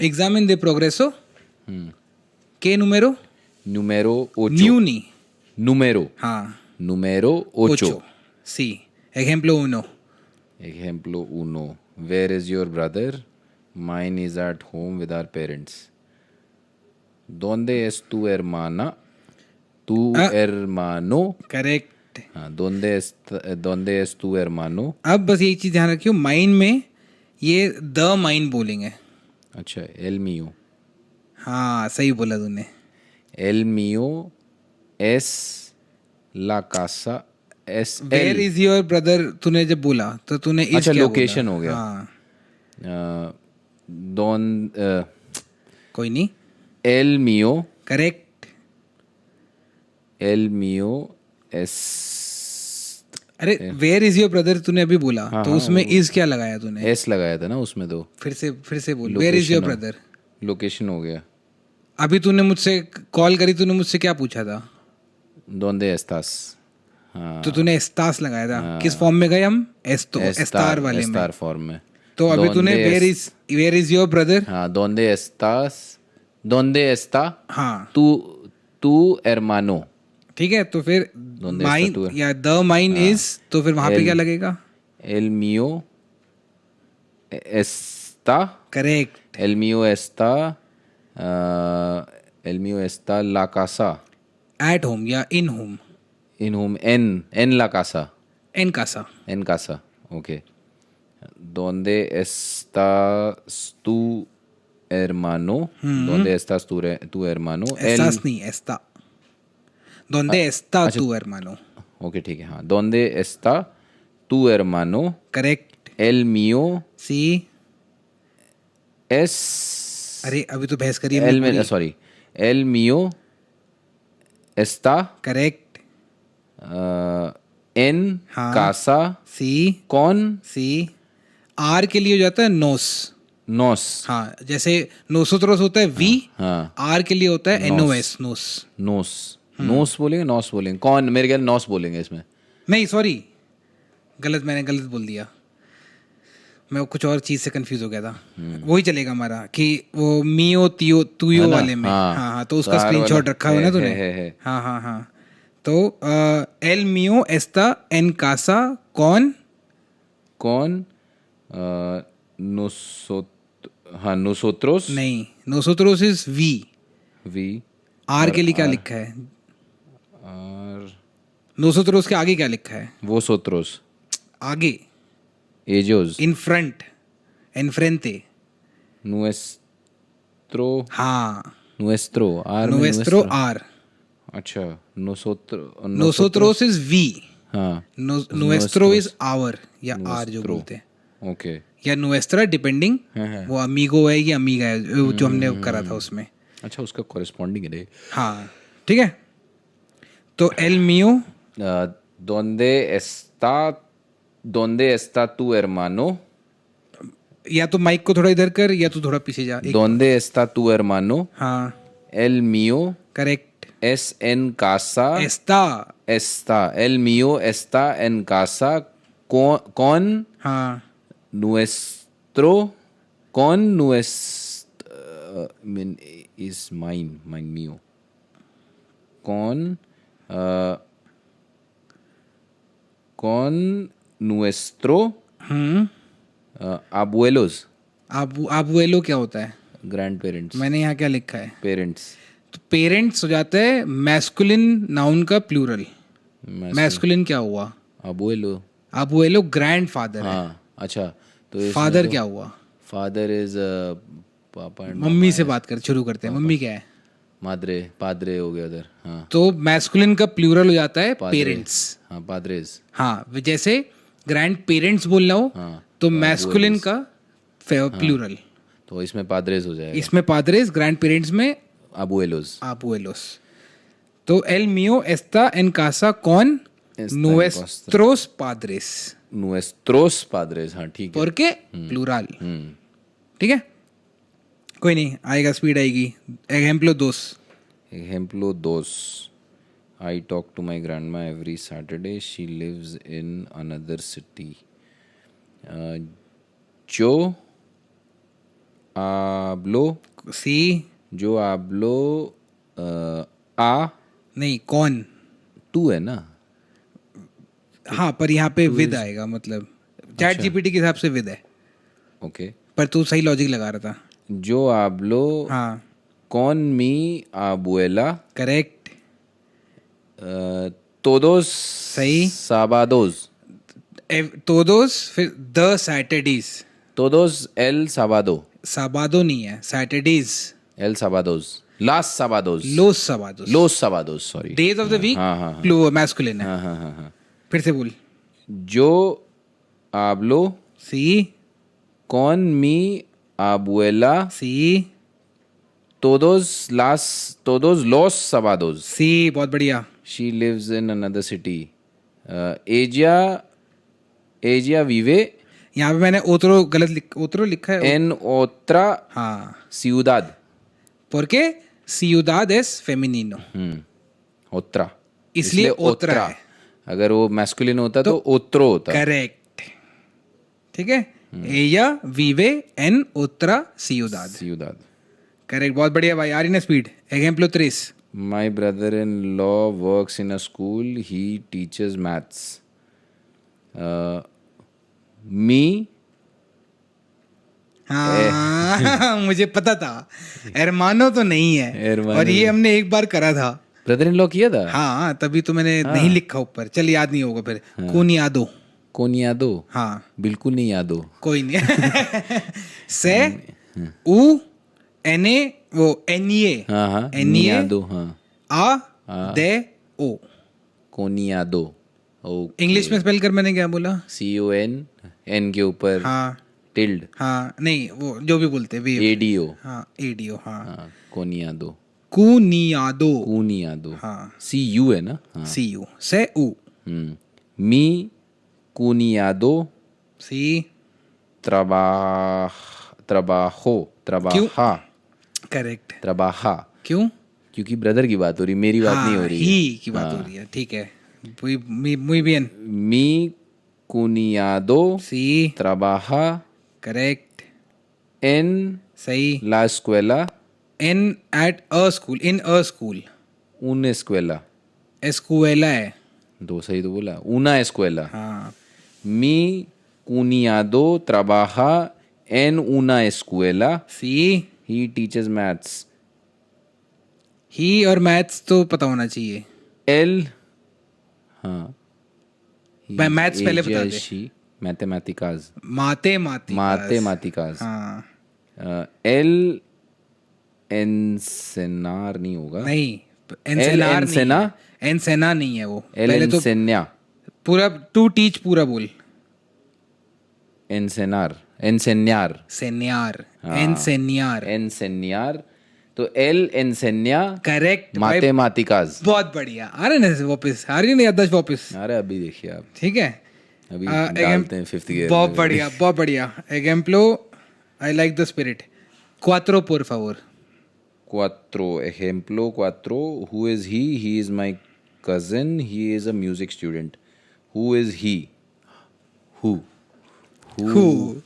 Examen de progreso. ¿Qué número? Número 8. New ni. Número. हाँ. Número 8. Sí. Ejemplo 1. Ejemplo 1. Where is your brother? Mine is at home with our parents. ¿Dónde es tu hermana? Tu hermano. Correct. हाँ, ¿dónde es tu hermano? अब बस यही चीज ध्यान रखियो, mine में ये द माइन बोलेंगे. अच्छा, el mío. हाँ सही बोला तूने. El mío es la casa. Es where el. Is your brother तूने जब बोला तो तूने इज अच्छा, क्या लोकेशन बोला? हो गया. हाँ. Don. कोई नहीं. El mío. Correct. El mío es. अरे वेयर इज योर ब्रदर तूने अभी बोला, हाँ, तो हाँ, उसमें इज क्या लगाया तूने? एस लगाया था ना उसमें तो. फिर से बोल. Where is your brother. Location हो गया. अभी तूने मुझसे कॉल करी, तूने मुझसे क्या पूछा था? ¿Dónde estás? हाँ. तो तूने एस्तास लगाया था. किस फॉर्म में गए हम? एस्तार वाले में. एस्तार फॉर्म में. तो अभी तूने वेयर इज योर ब्रदर. हाँ. ¿Dónde estás? ¿Dónde está? हाँ. tu hermano? ठीक है, तो फिर माइन या द माइन इज, तो फिर वहां पे क्या लगेगा? El mío está. Correct. El mío está. El mío está la casa. At home या in home. In whom en la casa. एन कासा. En casa. Okay. ¿Dónde estás tu hermano? ¿Dónde estás tu hermano? एस्तास नहीं, Esta. ¿Dónde está tu hermano? Okay, ठीक है. हाँ. ¿Dónde está tu hermano? Correct. El mío सी. es. अरे अभी तो बहस करिए. Sorry. El mío está. Correct. En casa सी. con. सी. आर के लिए हो जाता है नोस. Nos. हाँ, जैसे नोसोत्रोस होता है वी. हाँ. आर के लिए होता है एनओएस. नोस. नोस. नोस बोलेंगे, नॉस बोलेंगे. कौन? मेरे ख्याल नॉस बोलेंगे इसमें. नहीं सॉरी, मैंने गलत बोल दिया. मैं कुछ और चीज़ से कंफ्यूज हो गया था. वही चलेगा हमारा कि वो मियो तियो तुयो वाले में. हाँ, तो उसका स्क्रीनशॉट रखा हुआ ना तूने. हाँ. तो एल मियो एस्ता एन कासा कौन. nosotros. नहीं, नोसोत्रोस इज वी. आर के लिए क्या लिखा है? नोसोत्रोस के आगे क्या लिखा है? vosotros. आगे. ellos. In front. एनफ्रेंते. nuestro. हाँ. nuestro. nuestro are. अच्छा. नोसोत्रोस इज वी. हाँ. nuestro इज आवर या आर जो बोलते हैं. ओके. या nuestra डिपेंडिंग वो अमीगो है या अमीगा है जो हमने करा था उसमें. अच्छा, उसका कॉरेस्पॉन्डिंग है. हाँ ठीक है. तो एल मियो. ¿Dónde está tu hermano? या तो माइक को थोड़ा इधर कर या तो थोड़ा पीछे जा. ¿Dónde está tu hermano? हाँ. El mío. Correct. Es en casa. Está. El mío está en casa con हाँ. nuestro. Con nuestro. Is mine mío. Con nuestro abuelos. abuelo क्या होता है? Grand parents. मैंने यहाँ क्या लिखा है? पेरेंट्स. तो पेरेंट्स हो जाता है मैस्कुलिन नाउन का प्लूरल. मैस्कुलिन क्या हुआ? abuelo ग्रैंड फादर है. अच्छा, तो फादर क्या हुआ? फादर इज पापा. मम्मी से बात कर शुरू करते हैं. मम्मी क्या है? पादरे हो गया उधर. हाँ. तो मैस्कुलिन का प्लूरल हो जाता है पेरेंट्स. हाँ, पादरेज. हाँ, जैसे ग्रैंड पेरेंट्स बोलना हो तो मैस्कुलिन का प्लूरल. तो इसमें पादरेज हो जाएगा. इसमें पादरेज. ग्रैंड पेरेंट्स में abuelos. तो एल मियो एस्ता एन कासा कौन nuestros padres. हाँ ठीक है. porque plural. ठीक है, कोई नहीं, आएगा, स्पीड आएगी. Ejemplo 2. I talk to my grandma every Saturday. She lives in another city. hablo, C yo hablo, a, नहीं कौन, tú है ना, हाँ पर यहाँ पे विद आएगा, मतलब चैट जीपीटी के हिसाब से विद है, ओके, पर तू सही लॉजिक लगा रहा था. yo hablo हाँ con mi abuela correct, todos सही. sábados, todos फिर the Saturdays, todos el sábado, साबादो नहीं है, Saturdays, el sábados, las sábados, लोस साबादोस, los sábados, sorry, days of the week हाँ, हाँ, हाँ. प्लूरल मैस्कुलिन है. हाँ हाँ हाँ हाँ. फिर से बोल. Yo hablo सी con mi abuela सी todos los sábados. सी, बहुत बढ़िया. She lives in another city. Ella vive यहाँ पे मैंने ओतरो गलत ओतरो लिखा है. en otra हाँ, ciudad. porque ciudad es femenino, Otra. इसलिए ओतरा है. अगर वो मैस्कुलिन होता तो otro होता. करेक्ट. ठीक है. ella vive en otra ciudad. Ciudad. Correct, बहुत बढ़िया भाई. आ रही ना speed. Example 3. My brother-in-law works in a school. He teaches maths. Me हाँ मुझे पता था. एरमानो तो नहीं है, Hermano और ये हमने एक बार करा था. brother-in-law किया था. हाँ तभी तो मैंने नहीं लिखा ऊपर. चल याद नहीं होगा फिर. कौन यादो. कौन यादो. हाँ बिल्कुल नहीं यादो. कोई नहीं. से उ एने वो एनए हाँ हाँ. एनए यादो. हाँ. आ दे ओ. कोनियादो. ओके. इंग्लिश में स्पेल कर. मैंने क्या बोला. CON के ऊपर हाँ टिल्ड. हाँ नहीं, वो जो भी बोलते हैं ADO. हाँ एडीओ. हाँ हाँ. कोनियादो. कुनियादो. कुनियादो. हाँ CU है ना. हाँ. सी यू से उ. मी कुनियादो सी trabaja. करेक्ट. trabaja. क्यों. क्योंकि ब्रदर की बात हो रही, मेरी बात नहीं हो रही. ही की बात हो रही है. ठीक है. muy bien. मी कुनियादो सी trabaja करेक्ट. en सही. la escuela. In at a school. In a school. una escuela. एस्कुएला है. दो सही तो बोला. una escuela. हाँ Mi cuñado trabaja en una escuela. C. He teaches maths. ही और मैथ्स तो पता होना चाहिए. Él, हाँ. मैं मैथ्स पहले बता दे. She, matemáticas. Matemáticas. हाँ Él enseñar नहीं होगा. नहीं. एंसेनार नहीं है. एंसेना नहीं है वो. Él पहले तो enseña. पूरा टू टीच पूरा बोल. Enseñar. Enseñar. सेनियार. हाँ. एंसेनियार. Enseñar. तो él enseña करेक्ट. matemáticas. बहुत बढ़िया. आ रहे ना वापस. आ रही ना याददाश्त वापस. अरे अभी देखिए आप. ठीक है. अभी डालते हैं 5th गियर. बहुत बढ़िया बहुत बढ़िया. एग्जाम्पलो I like the spirit. Cuatro por favor. Cuatro. Ejemplo 4. Who is he? He is my cousin. He is a music student. Who is he? Who? Who?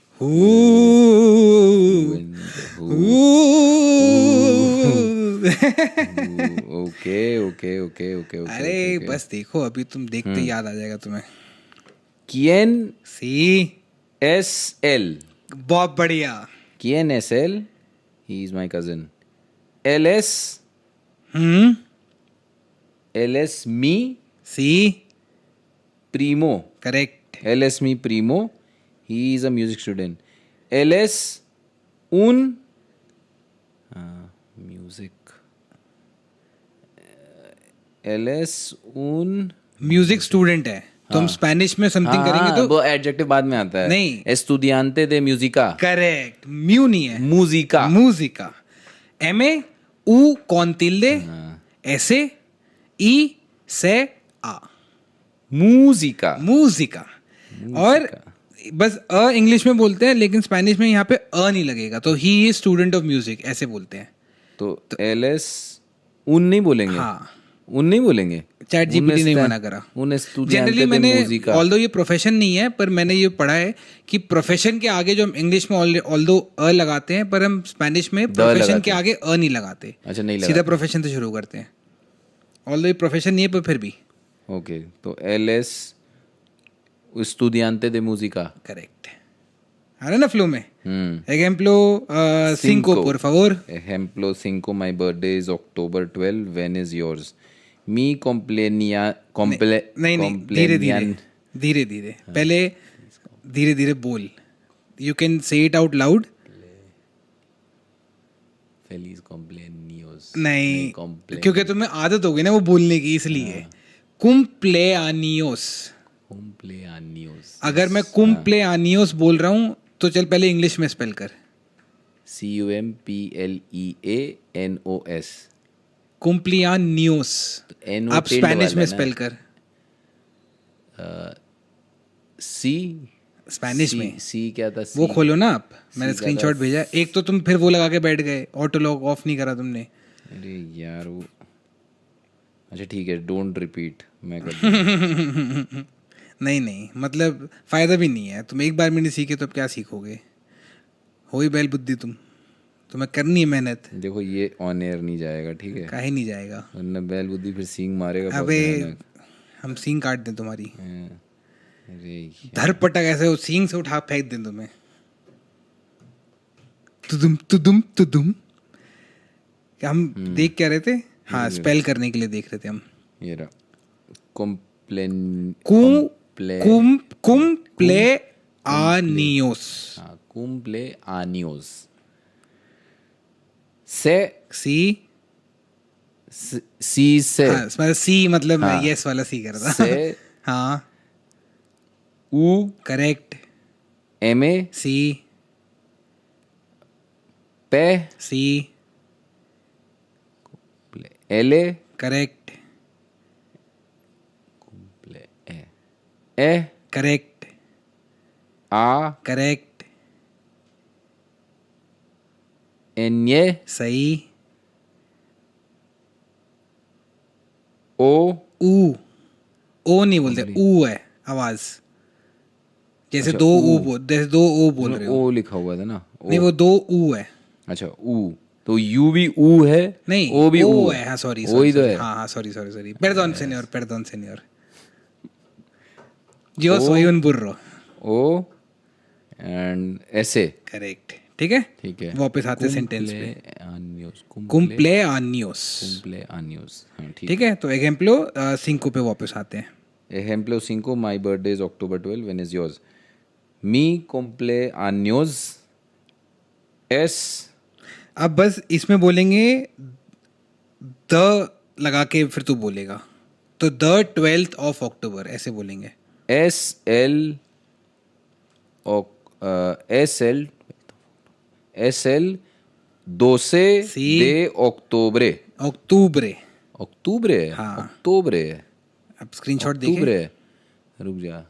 Okay. अरे बस देखो, अभी तुम देखते याद आ जाएगा तुम्हें. ¿Quién सी. es él? बहुत बढ़िया. ¿Quién es él? He is my cousin. Él es mi सी primo. Correct. Él es mi primo. He is a music student. Él es un music. Él es un music student है. तुम Spanish में something करेंगे तो वो adjective बाद में आता है. नहीं. Estudiante de música. Correct. Mu नहीं है. Música. música. M U con tilde S I C A. Música. música. और बस अ इंग्लिश में बोलते हैं, लेकिन स्पेनिश में यहाँ पे अ नहीं लगेगा, तो he is student of music ऐसे बोलते हैं. तो एल एस उन नहीं बोलेंगे. हाँ उन नहीं बोलेंगे, चैट जीपीटी नहीं मना करा। un जनरली estudiante de मैंने música. ऑल्दो ये प्रोफेशन नहीं है, पर मैंने ये पढ़ा है कि प्रोफेशन के आगे जो हम इंग्लिश में ऑल्दो अ लगाते हैं, पर हम स्पेनिश में प्रोफेशन के आगे अ नहीं लगाते, अच्छा, नहीं सीधा प्रोफेशन से शुरू करते हैं। ऑल्दो ये प्रोफेशन नहीं है, पर फिर भी ओके, तो él es estudiante de música. Correct आ रहा है ना फ्लो में। हम्म। एग्जाम्पलो सिंको por favor. Ejemplo 5, my birthday is October 12, when is yours? Mi नहीं नहीं, धीरे धीरे धीरे धीरे, पहले धीरे धीरे बोल। You can say it out loud. Feliz cumpleaños. नहीं, Cumple- क्योंकि तुम्हें आदत हो गई ना वो बोलने की, इसलिए कुम्प्लेआनियोस। Cumpleaños. अगर मैं कुम्प्लेआनियोस बोल रहा हूँ तो चल पहले इंग्लिश में स्पेल कर। CUMPLEANOS. कुम्प्लियानियोस। N-O आप tilde स्पेनिश वाला में ना? स्पेल कर। C. स्पेनिश में C क्या था? वो C. खोलो ना आप, मैंने C स्क्रीनशॉट भेजा। एक तो तुम फिर वो लगा के बैठ गए, ऑटो लॉक ऑफ नहीं करा तुमने। अरे यार वो, अच्छा ठीक है, डोंट रिपीट, मैं कर दूंगा। नहीं नहीं, मतलब फायदा भी नहीं है। तुम एक बार में नहीं सीखे तो अब क्या सीखोगे? हो ही बैल बुद्धि तुम्हें करनी है मेहनत। देखो ये ऑन एयर नहीं जाएगा, ठीक है, काहे नहीं जाएगा? वरना बैल बुद्धि फिर सींग मारेगा बहुत अबे भयानक। हम सींग काट दें तुम्हारी, हाँ, अरे धर पटक ऐसे वो सींग से उठा फेंक दें तुम्हें। तुदुम तुदुम तुदुम। क्या हम देख क्या रहे थे? हाँ, स्पेल करने के लिए देख रहे थे हम। ये रहा कॉम्प्लेन कुम्प्ले आनियोस। हाँ, cumpleaños से से हाँ, मतलब सी, मतलब मैं यस वाला सी कर रहा था। से हाँ u करेक्ट। m सी पे सी l correct e correct a correct n सही। o ओ नहीं बोलते, ऊ है आवाज। जैसे अच्छा, दो ऊ। जैसे दो ओ बोल रहे हो। ओ लिखा हुआ था ना, ओ। नहीं, वो दो ऊ है। अच्छा ऊ, तो यू भी ऊ है, नहीं, ओ भी ऊ है। हाँ सॉरी ओ ही तो है। हाँ हाँ, sorry sorry sorry, perdón señor. Yo soy un burro. ओ एंड ऐसे, करेक्ट, ठीक है। ठीक है, वापस आते सेंटेंस पे। cumpleaños, cumpleaños, cumpleaños, हाँ ठीक ठीक है। तो एग्जाम्पलो सिंको पे वापस आते हैं। Ejemplo 5, my birthday is October 12, when is yours? Mi cumpleaños es, अब बस इसमें बोलेंगे द लगा के, फिर तू बोलेगा तो द 12th of October ऐसे बोलेंगे। SL 12 Sí. de octubre. अक्टूबरे। octubre है? हाँ। octubre है, अब स्क्रीनशॉट octubre देखें, है, रुक जा,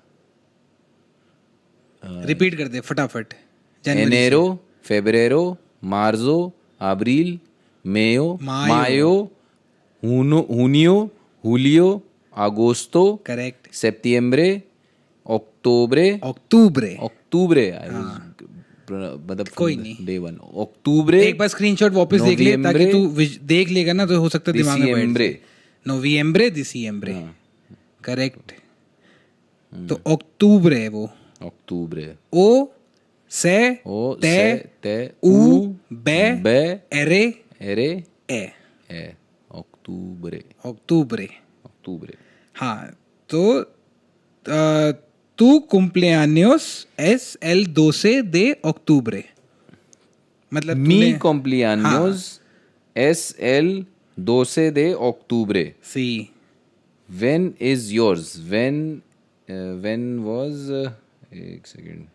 रिपीट कर दे फटाफट। जनवरी से। enero, febrero, marzo, abril, mayo, Mayo. junio, julio, agosto, correct. septiembre, octubre, अक्टूबरे। octubre, मतलब कोई नहीं। डे वन, octubre, एक बार स्क्रीनशॉट वापस देख ले, ताकि Noviembre, तू देख लेगा ना तो हो सकता है दिमाग में बैठ diciembre. जाए। नोविembre, दिसंबर, करेक्ट। तो अक्टूबर है वो। octubre, ओ से o ते se te उ बे be array ere A octubre, अक्टूबरे। octubre. हाँ, तो tú cumpleaños es el 12 de octubre, मतलब Mi तूने cumpleaños es el 12 de octubre. सी When is yours? When was एक सेकेंड,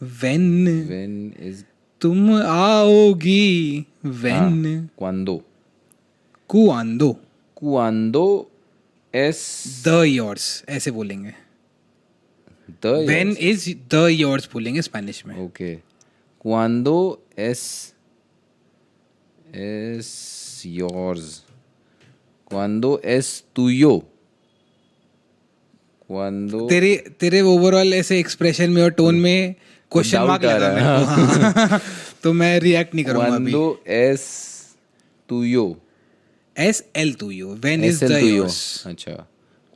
when when is तुम आओगी, when cuando, cuando es the yours ऐसे बोलेंगे। the when yours. is the yours बोलेंगे Spanish में। Okay, cuando es yours, cuando es tuyo, cuando तेरे overall ऐसे expression में और टोन में क्वेश्चन मार्क Doubt आ लगा रहा मेरे को, हाँ। तो मैं रिएक्ट नहीं करूंगा अभी। cuando es tuyo, S L tuyo, when is es el the tuyo, yours? अच्छा,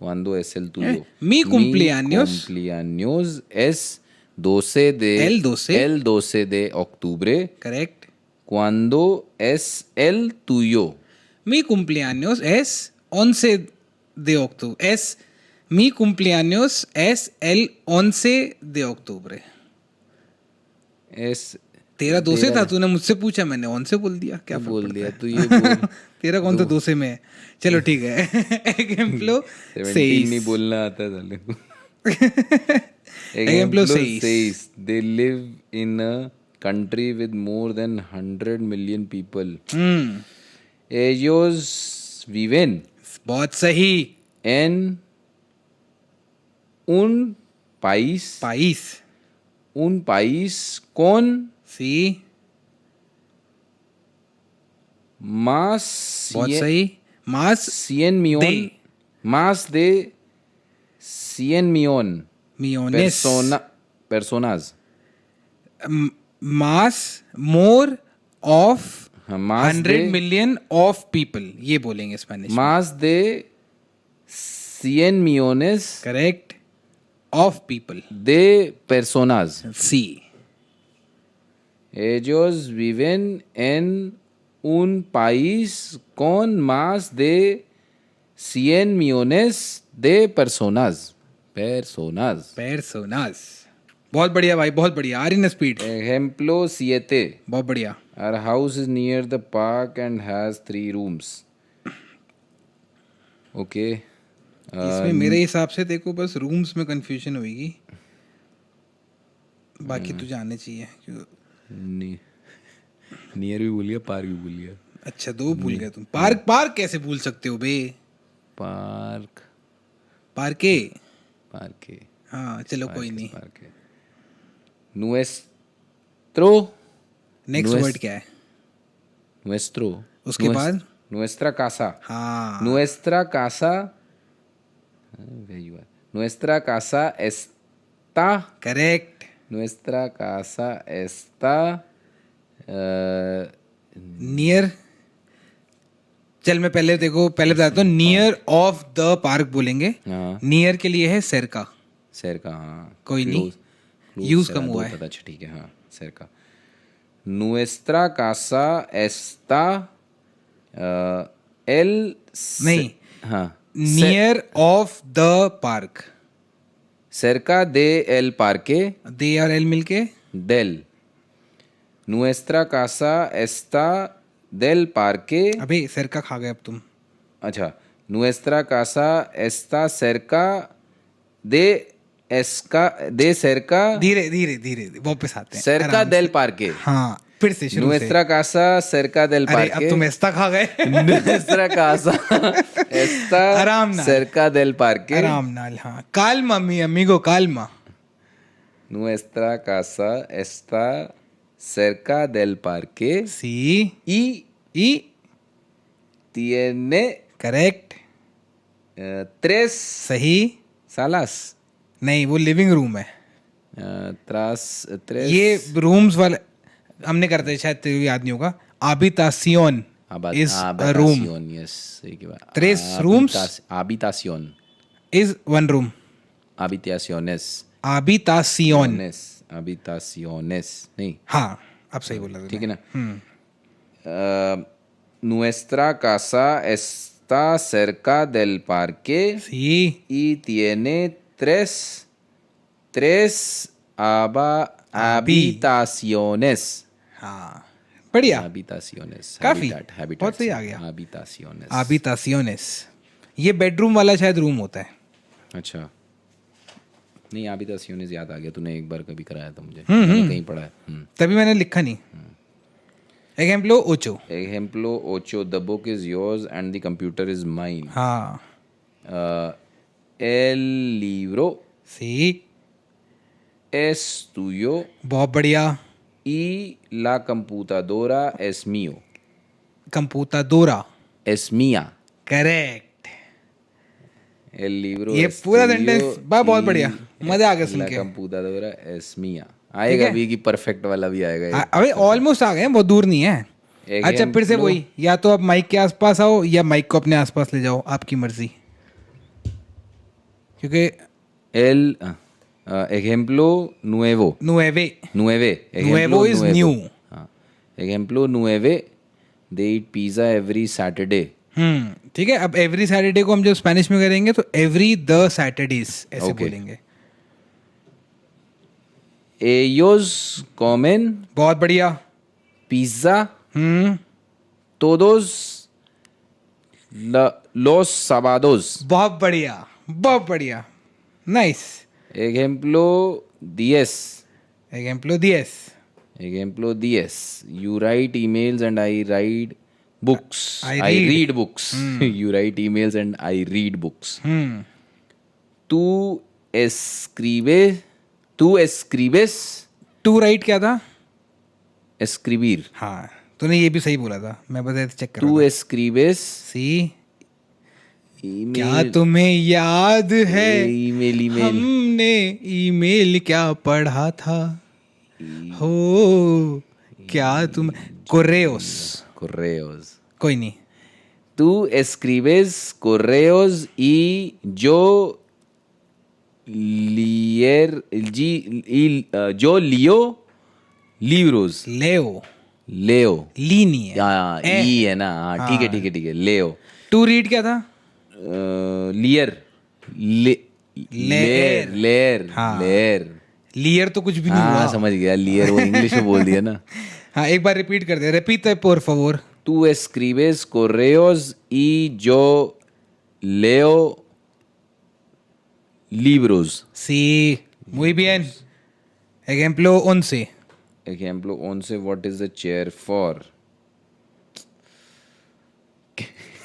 cuando es el tuyo, Mi cumpleaños. cumpleaños es 12 de El 12. el 12 de octubre, correct. cuando es el tuyo, Mi cumpleaños es 11 de octubre. Mi cumpleaños es el 11 de octubre. es तेरा 12 था, तूने मुझसे पूछा, मैंने 11 बोल दिया, क्या तू फर्क बोल पड़ता दिया है? तू ये बोल तेरा कौन सा 12 में है? चलो ठीक है। Ejemplo 17 नहीं 6. बोलना आता है साले को। Ejemplo Ejemplo 6. 6. They live in a country with more than 100 million people. Ellos viven बहुत सही। en un país con सी, más बहुत सही। मास 100 millón, más de 100 millón मियोनेस, personas. Mass more of हाँ, más 100 de million of people, ये बोलेंगे Spanish में। más de 100 millones correct. Of people, de personas. सी। Ellos viven en un país con más de 100 millones de personas. Personas. बहुत बढ़िया भाई, बहुत बढ़िया, आ रही ना स्पीड। Ejemplo 7. बहुत बढ़िया। Our house is near the park and has 3 rooms. Okay. इसमें मेरे हिसाब से देखो बस रूम्स में कंफ्यूजन होगी, बाकी तुझे आने चाहिए। नियर भी भूल गया, पार्क भी भूल गया। अच्छा, 2 भूल गए तुम। पार्क कैसे भूल सकते हो बे? पार्क पार्के। पार्के हाँ चलो कोई नहीं। पार्के। Nuestro नेक्स्ट वर्ड क्या है? nuestro उसके बाद nuestra casa. हाँ, Nuestra casa. Where you are? Nuestra casa está. Correct. Nuestra casa está. Near. चल मैं पहले बताता हूँ। नियर ऑफ द पार्क बोलेंगे। हाँ, नियर के लिए है सरका। सर का, हाँ, कोई नहीं, Close यूज से कम दो हुआ है। पता, अच्छा ठीक है, हाँ, सर का। Nuestra casa está. El नहीं, हाँ, near of the park. cerca de el parque दे और एल मिलके del. Nuestra casa está del parque. अबे सरका खा गए अब तुम। अच्छा, nuestra casa está cerca de cerca धीरे धीरे धीरे वापस आते हैं। cerca आराम del से। parque. हाँ, फिर से शुरू से। Nuestra casa cerca del अरे अब parque. तुम ऐसा खा गए। Nuestra casa está आराम नाल। cerca del parque. आराम नाल, हाँ। काल्मा मी अमीगो, काल्मा। Nuestra casa está cerca del parque सी y ई tiene करेक्ट। 3 सही। salas. नहीं, वो लिविंग रूम है। tres ये रूम्स वाले हमने करते हैं, शायद तेरे को याद नहीं होगा। habitación is a room. habitación, yes, सही की बात। 3 rooms habitación, is 1 room. habitaciones, habitación। habitaciones, नहीं, हाँ, अब सही बोला ठीक है ना। हम्म। Nuestra casa está cerca del parque सी y tiene tres habitaciones. हाँ, बढ़िया। Habitaciones. काफी, habitat, बहुत सही आ गया। Habitaciones. habitaciones, ये बेडरूम वाला शायद रूम होता है। अच्छा, नहीं, habitaciones याद आ गया, तूने एक बार कभी कराया था मुझे, मैंने कहीं पढ़ा है। तभी मैंने लिखा नहीं। ejemplo 8। Ejemplo 8. The book is yours and the computer is mine. हाँ, El libro सी es tuyo बहुत बढ़िया। y la computadora es mío. computadora, Es mía. Correct. El libro ये पूरा estudio सेंटेंस बहुत बढ़िया, मजा आ गया सुन la के। computadora es mía। आएगा भी कि परफेक्ट वाला भी आएगा ये। अबे ऑलमोस्ट आ गए हैं, बहुत दूर नहीं है। अच्छा फिर से वही, या तो आप माइक के आसपास आओ या माइक को अपने आसपास ले जाओ, आपकी मर्जी। क्योंकि El ejemplo nuevo। नुएवे, Nueve। Nuevo is new। हाँ। Ejemplo nueve। They eat pizza every Saturday। ठीक है। अब एवरी सैटरडे को हम जब स्पेनिश में करेंगे तो एवरी द सैटरडेज ऐसे Okay। बोलेंगे। Ellos comen बहुत बढ़िया। pizza हम्म, todos los sábados। बहुत बढ़िया, बहुत बढ़िया, नाइस। Ejemplo diez। एग्जाम्पल दियस। Ejemplo 10. You write emails and I write books. I I read. read books. You write emails and I read books. Tú escribes. Tú escribes. To write क्या था? Escribir. हाँ, तूने ये भी सही बोला था, मैं बस ऐसे चेक कर Tú रहा था। escribes. सी, Email. क्या तुम्हें याद है Email. हमने ईमेल क्या पढ़ा था? हो क्या तुम कोरेओस। Correos. कोई नहीं। Tú escribes correos y yo yo lío libros। लेओ, Leo। ली नहीं है। ई है ना। हाँ ठीक है ठीक है लेओ। टू रीड क्या था? लियर। लेर लेर हाँ। लेर। लियर तो कुछ भी नहीं हाँ हुआ। समझ गया लियर वो इंग्लिश में बोल दिया ना। हाँ, एक बार रिपीट कर दे, repeat por favor। Tú escribes correos y yo leo libros। Sí, muy bien। Ejemplo 11। Ejemplo 11. What is the chair for?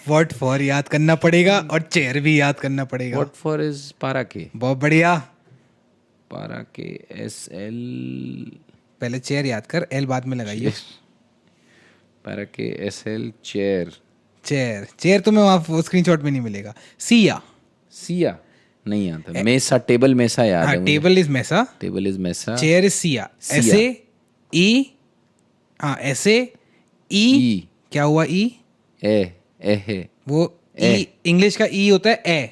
What for याद करना पड़ेगा और चेयर भी याद करना पड़ेगा। What for is para qué? बहुत बढ़िया। para qué es el पहले चेयर याद कर, एल बाद में लगाइए। para qué es el chair? Chair, chair तुम्हें वहाँ स्क्रीनशॉट में नहीं मिलेगा। सिया, सिया नहीं आता। मेसा, टेबल मेसा याद है हाँ, मुझे। टेबल इज मेसा, टेबल इज मेसा। चेयर इज सिया। सिया। ऐसे ई, हाँ ऐसे ई, ई। क्या हुआ ई? ए है। वो ई, इंग्लिश का ई होता है ए।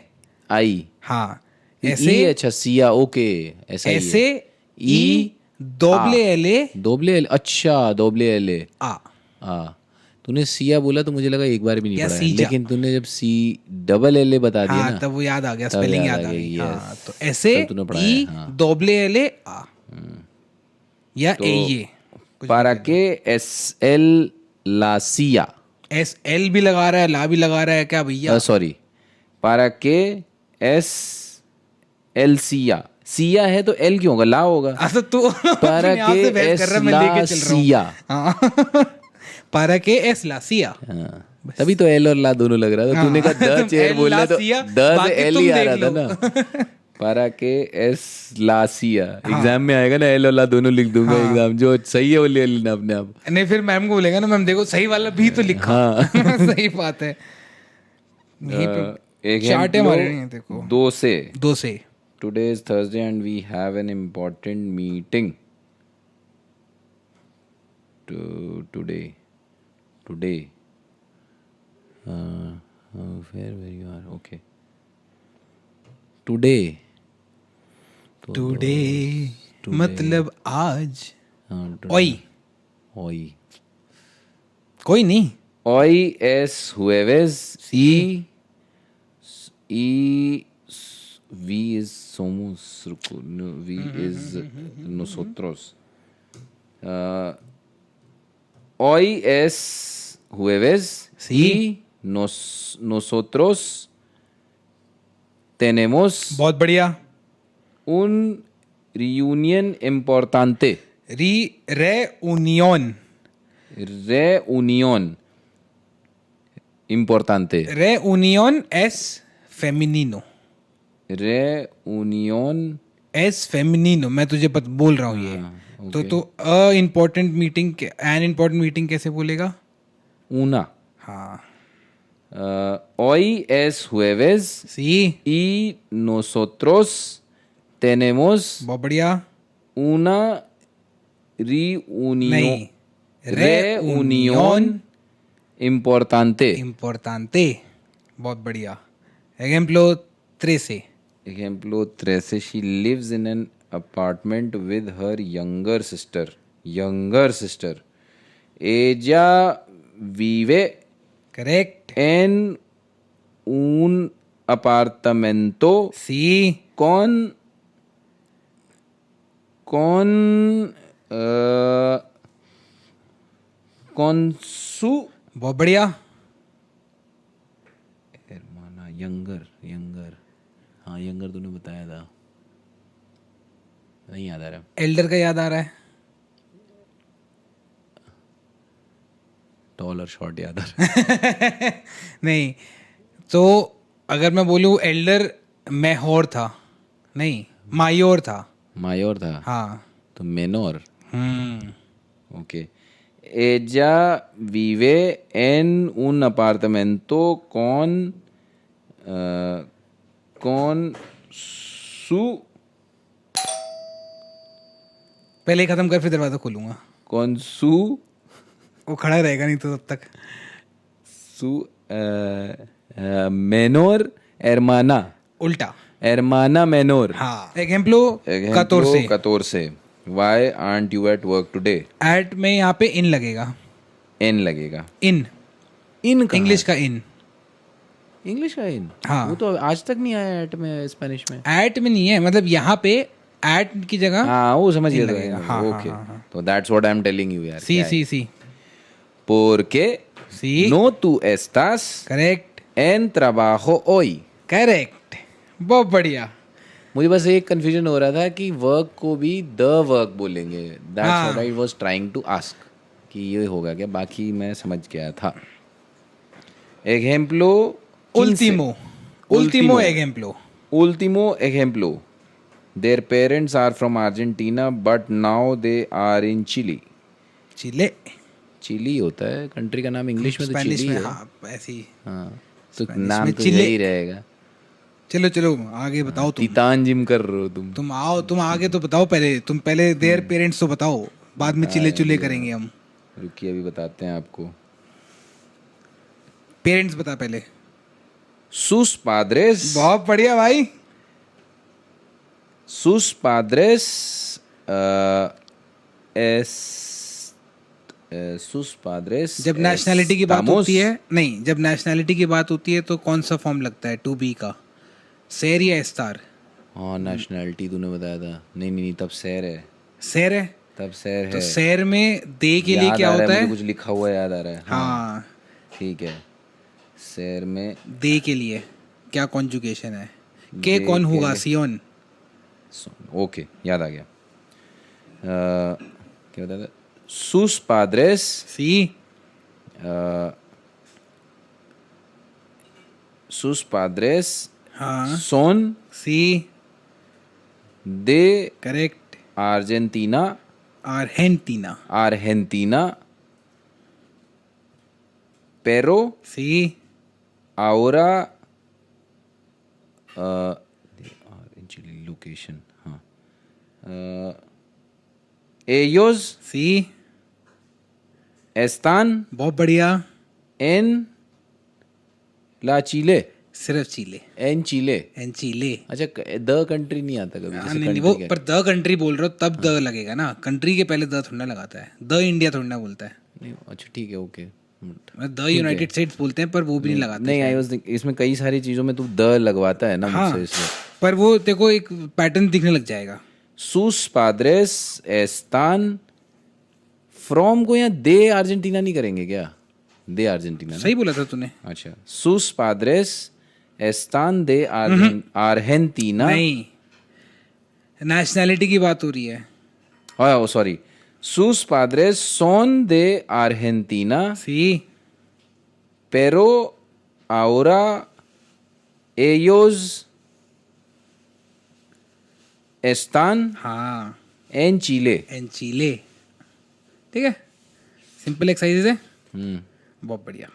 आई। हाँ, ऐसे ऐसे अच्छा सिया ओके ऐसा ही है। ऐसे ई, दोबले एले दोबले एल। अच्छा दोबले एले आ। तूने सिया बोला तो मुझे लगा एक बार भी नहीं या पढ़ा है। सीजा। लेकिन तूने जब सी डबल एल बता दिया हाँ, ना तब वो याद आ गया, तब स्पेलिंग याद याद आ आ गई। गया, हाँ, yes। तो ऐसे तब तूने पढ़ाया, ई, हाँ। दोबले एले आ, या तो ए ये para qué es el la silla? S L भी लगा रहा है, ला भी लगा रहा है क्या भैया? Sorry para qué es el silla? Siya है तो एल क्यों होगा? ला होगा। अच्छा तू para अपने आप qué से बहस कर रहा है, मैं es लेके la चल रहा हूँ। silla? हाँ, para qué es la silla? हाँ, तभी तो एल और ला दोनों लग रहा था। तूने कहा द तुम चेयर एल, बोलना ला, तो सिया, द से बाकी एल तुम ही आ देख रहा था लो। ना। para qué es la silla? Exam में आएगा ना एल और ला दोनों लिख दूंगा। एग्जाम जो सही है वो ले लेना अपने आप। नहीं फिर मैम को बोलेगा ना, मैम देखो सही वाला भी तो लिखा। हाँ। सही बात है। यहीं पे चार्टे मारे रही हैं, देखो। दो से दो से Today is Thursday and we have an important meeting. Today. Where you are? Okay. Today. Today मतलब आज। हाँ, ओई, Hoy. कोई नहीं। Hoy es jueves y we is somos. No, we is nosotros. Hoy es jueves Sí. y nosotros tenemos बहुत बढ़िया। un reunión importante. reunión Importante. reunión es femenino। Reunión. एस फेमिनिनो, मैं तुझे बोल रहा हूँ ये। तो a important meeting, an important meeting कैसे बोलेगा? Una. हाँ, Hoy es jueves सी, y nosotros tenemos बहुत बढ़िया. una reunión, नहीं, reunión importante. importante. बहुत बढ़िया. Ejemplo 13. Ejemplo 13. She lives in an apartment with her younger sister. Younger sister. Ella vive Correct. en un apartamento C, con su बहुत बढ़िया. hermana. Younger. हाँ, younger तूने बताया था, नहीं याद आ रहा. एल्डर का याद आ रहा है. टॉल और शॉर्ट याद आ रहा. नहीं, तो अगर मैं बोलूँ एल्डर मैहोर था, नहीं मायोर था. मायोर था, हाँ. तो मेनोर. हम्म. Ok. Ella vive en un apartamento con su पहले ही खत्म कर फिर दरवाजा खोलूंगा. con su वो खड़ा रहेगा नहीं तो तब तक. su menor hermana. उल्टा. Hermana menor. हाँ. एग्जाम्पलो Ejemplo 14. 14. Why aren't you at work today? At में यहाँ पे इन लगेगा. N लगेगा. इन, इन इंग्लिश का इन. इंग्लिश का इन. हाँ. वो तो आज तक नहीं आया एट में स्पेनिश में. एट में नहीं है, मतलब यहाँ पे एट की जगह हाँ, वो समझ इन गया. लगेगा. हाँ, ओके, हाँ, हाँ. तो that's what I am telling you यार. सी सी सी. Porque सी. no tú estás correct. en trabajo hoy. Correct. बहुत बढ़िया. मुझे बस एक कंफ्यूजन हो रहा था कि वर्क को भी द वर्क बोलेंगे. दैट्स हाँ. What I was trying to ask कि ये होगा क्या. बाकी मैं समझ गया था. Ejemplo 15. उल्टीमो. उल्टीमो एग्जाम्पलो. Último ejemplo. Their parents are from Argentina but now they are in Chile. Chile. Chile होता है कंट्री का नाम, इंग्लिश में तो स्पेनिश चिली में है. हाँ ऐसी. हाँ, तो स्पेनिश नाम में तो चिले. यही रहेगा. चलो चलो आगे बताओ तुम. तितान जिम कर रहे हो तुम. तुम आओ, तुम आगे तो बताओ पहले. तुम पहले देयर पेरेंट्स तो बताओ, बाद में चिले चुले करेंगे हम. रुकिए अभी बताते हैं आपको. पेरेंट्स बता पहले. Sus padres. बहुत बढ़िया भाई. Sus padres sus padres. जब नेशनैलिटी की बात estamos- होती है, नहीं, जब नेशनैलिटी की बात होती है तो कौन सा फॉर्म लगता है टू बी का, सेर या एस्तार? हाँ, नेशनैलिटी तूने बताया था. नहीं तब सैर है. सेर है. तब सैर तो है. सेर में दे के लिए याद क्या आ रहा होता मुझे है? कुछ लिखा हुआ याद आ रहा है. हाँ, ठीक है. सैर में दे के लिए क्या कॉन्जुगेशन है? दे के कौन के होगा? लिए- सियोन. ओके, याद आ गया. क्या बताया था? Sus padres सी. sus padres हाँ. son सी. de correct. Argentina. Argentina. Pero सी. ahora they are in Chile location. हाँ. Ellos सी. están बहुत बढ़िया. en la Chile. सिर्फ Chile. En Chile. And Chile. अच्छा, द कंट्री नहीं आता कभी. जैसे नहीं, country वो का- पर द कंट्री बोल रहे हो तब द लगेगा ना. कंट्री के पहले द थोड़ा लगाता है. द इंडिया थोड़ा बोलता है. नहीं, अच्छा ठीक है. ओके. द यूनाइटेड स्टेट्स बोलते हैं पर वो भी नहीं लगाते. नहीं, आई वाज इसमें कई सारी चीजों में तू द लगवाता है ना हाँ, मुझसे, इसलिए. पर वो देखो एक पैटर्न दिखने लग जाएगा. Sus padres están फ्रॉम को यहाँ दे अर्जेंटीना नहीं करेंगे क्या? दे अर्जेंटीना ना? सही बोला था तूने. अच्छा. Sus padres están de Argentina. नहीं, नेशनैलिटी की बात हो रही है. हाँ, sorry. Sus padres son de Argentina, सी. pero ahora ellos están हाँ. en Chile. एंड चिले. ठीक है, सिंपल एक्सरसाइज है. हम्म. बहुत बढ़िया.